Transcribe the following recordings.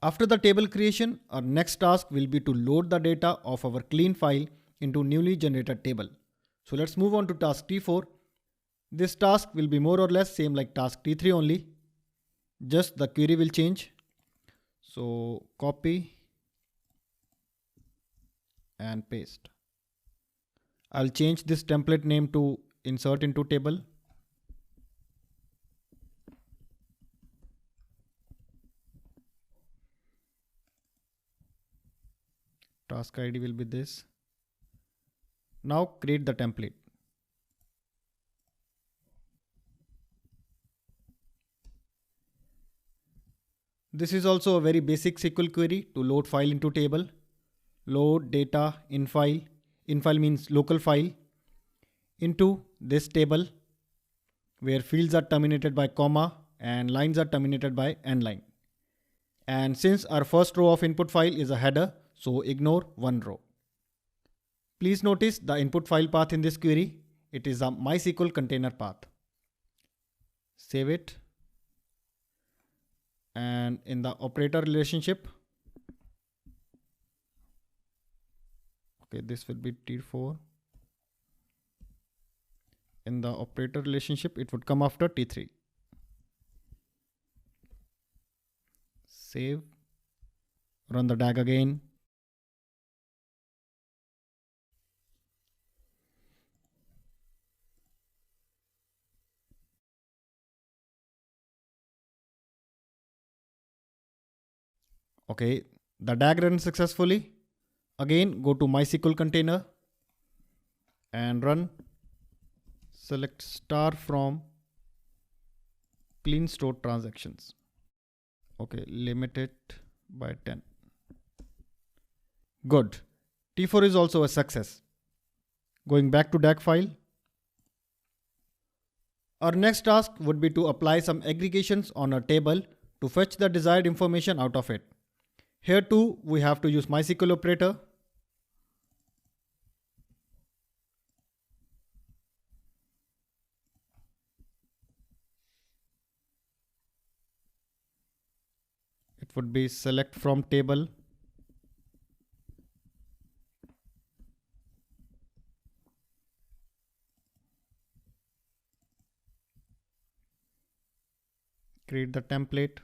After the table creation, our next task will be to load the data of our clean file into newly generated table. So let's move on to task T4. This task will be more or less same like task T3 only. Just the query will change. So copy and paste. I'll change this template name to insert into table. Task ID will be this. Now create the template. This is also a very basic SQL query to load file into table. Load data in file. In file means local file into this table where fields are terminated by comma and lines are terminated by end line. And since our first row of input file is a header, so ignore one row. Please notice the input file path in this query. It is a MySQL container path. Save it. And in the operator relationship, okay, this will be T4. In the operator relationship, it would come after T3. Save. Run the DAG again. Okay, the DAG runs successfully. Again, go to MySQL container and run. Select star from clean stored transactions. Okay, limit it by 10. Good. T4 is also a success. Going back to DAG file. Our next task would be to apply some aggregations on a table to fetch the desired information out of it. Here too, we have to use MySQL operator. It would be select from table. Create the template.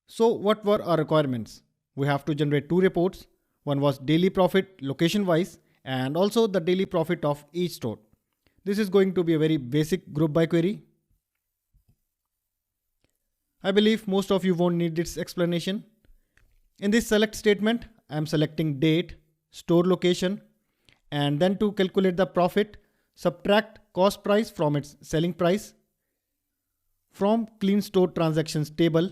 So what were our requirements? We have to generate two reports. One was daily profit location wise and also the daily profit of each store. This is going to be a very basic group by query. I believe most of you won't need this explanation. In this select statement, I am selecting date, store location, and then to calculate the profit, subtract cost price from its selling price from clean stored transactions table,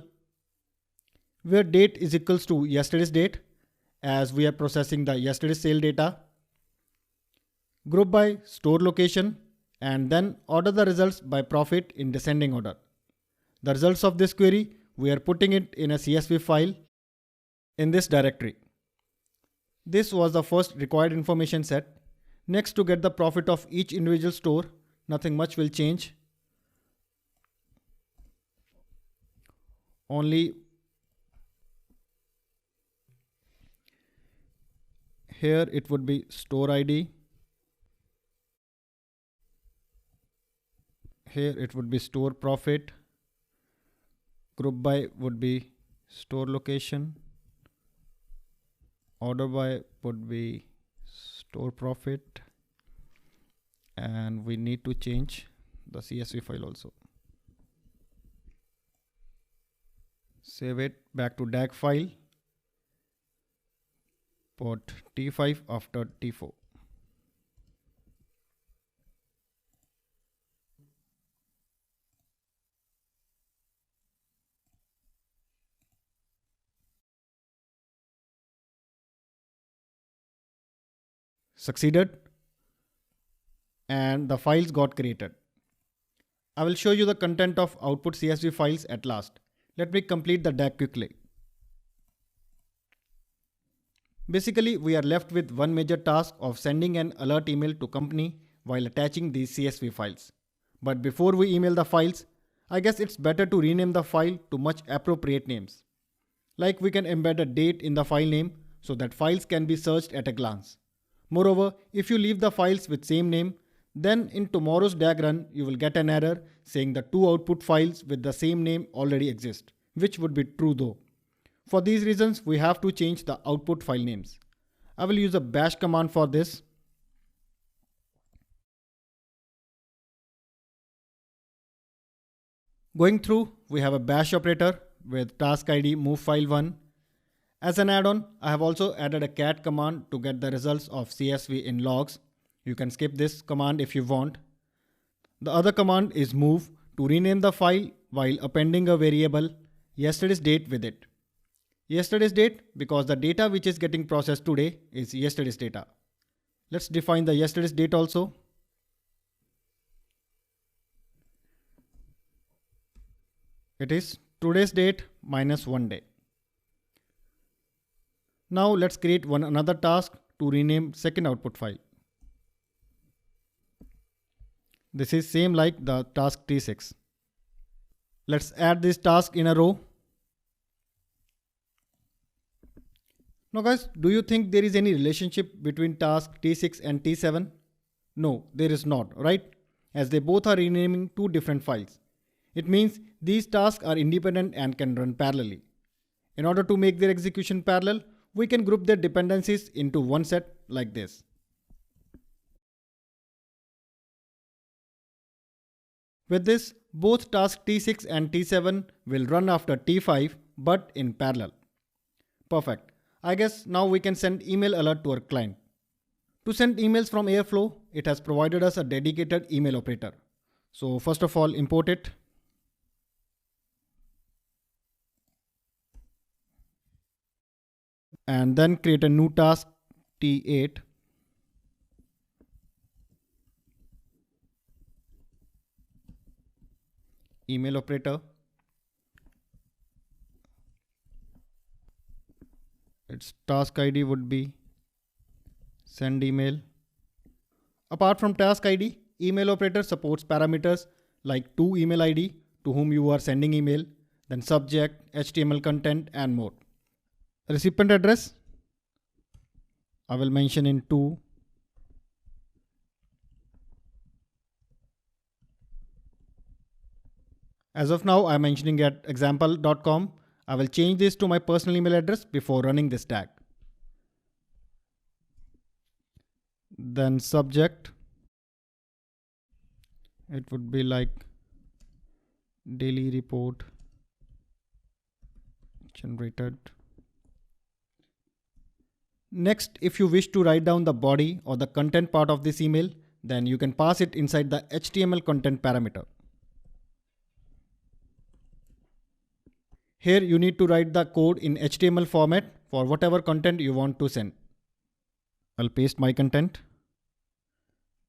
where date is equals to yesterday's date as we are processing the yesterday's sale data. Group by store location and then order the results by profit in descending order. The results of this query, we are putting it in a CSV file in this directory. This was the first required information set. Next, to get the profit of each individual store, nothing much will change. Only here it would be store ID. Here it would be store profit. Group by would be store location. Order by would be store profit. And we need to change the CSV file also. Save it back to DAG file. Put T5 after T4. Succeeded and the files got created. I will show you the content of output CSV files at last. Let me complete the DAG quickly. Basically, we are left with one major task of sending an alert email to company while attaching these CSV files. But before we email the files, I guess it's better to rename the file to much appropriate names. Like we can embed a date in the file name so that files can be searched at a glance. Moreover, if you leave the files with same name, then in tomorrow's DAG run, you will get an error saying the two output files with the same name already exist, which would be true though. For these reasons, we have to change the output file names. I will use a bash command for this. Going through, we have a bash operator with task ID move file 1. As an add-on, I have also added a cat command to get the results of CSV in logs. You can skip this command if you want. The other command is move to rename the file while appending a variable yesterday's date with it. Yesterday's date because the data which is getting processed today is yesterday's data. Let's define the yesterday's date also. It is today's date minus 1 day. Now let's create another task to rename second output file. This is same like the task T6. Let's add this task in a row. Now guys, do you think there is any relationship between task T6 and T7? No, there is not, right? As they both are renaming two different files. It means these tasks are independent and can run parallelly. In order to make their execution parallel, we can group their dependencies into one set like this. With this, both task T6 and T7 will run after T5 but in parallel. Perfect. I guess now we can send email alert to our client. To send emails from Airflow, it has provided us a dedicated email operator. So first of all, import it. And then create a new task T8. Email operator. Its task ID would be send email. Apart from task ID, email operator supports parameters like to email ID to whom you are sending email, then subject, HTML content and more. Recipient address, I will mention in to. As of now, I am mentioning at example.com. I will change this to my personal email address before running this tag. Then subject, it would be like daily report generated. Next, if you wish to write down the body or the content part of this email, then you can pass it inside the HTML content parameter. Here you need to write the code in HTML format for whatever content you want to send. I'll paste my content.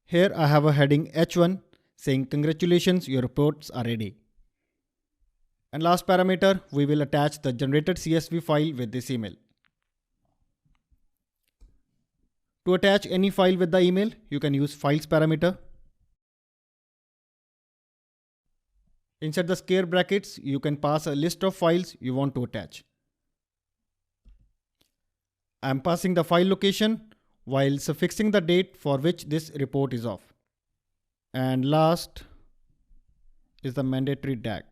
Here I have a heading H1 saying congratulations, your reports are ready. And last parameter, we will attach the generated CSV file with this email. To attach any file with the email, you can use files parameter. Inside the square brackets, you can pass a list of files you want to attach. I am passing the file location while suffixing the date for which this report is of. And last is the mandatory DAG.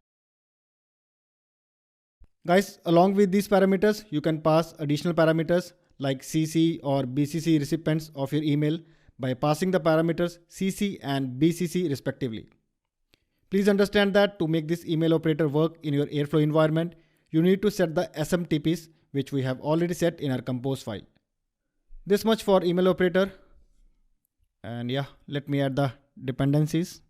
Guys, along with these parameters, you can pass additional parameters like CC or BCC recipients of your email by passing the parameters CC and BCC respectively. Please understand that to make this email operator work in your Airflow environment, you need to set the SMTPs, which we have already set in our compose file. This much for email operator. And yeah, let me add the dependencies.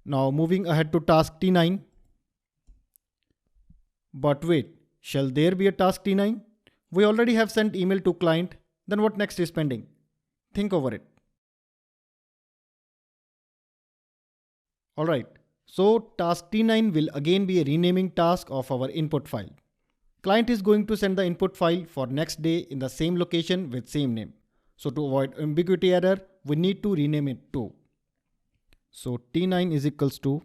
Now moving ahead to task T9. But wait, shall there be a task T9? We already have sent email to client, then what next is pending? Think over it. Alright, so task T9 will again be a renaming task of our input file. Client is going to send the input file for next day in the same location with same name. So to avoid ambiguity error, we need to rename it to. So T9 is equals to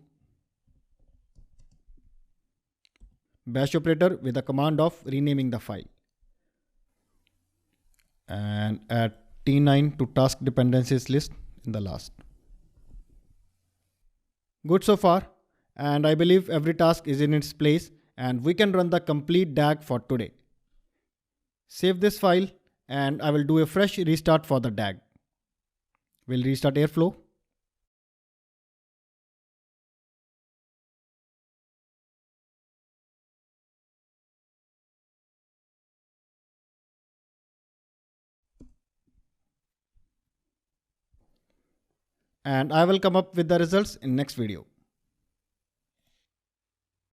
bash operator with the command of renaming the file. And add T9 to task dependencies list in the last. Good so far. And I believe every task is in its place and we can run the complete DAG for today. Save this file and I will do a fresh restart for the DAG. We'll restart Airflow. And I will come up with the results in next video.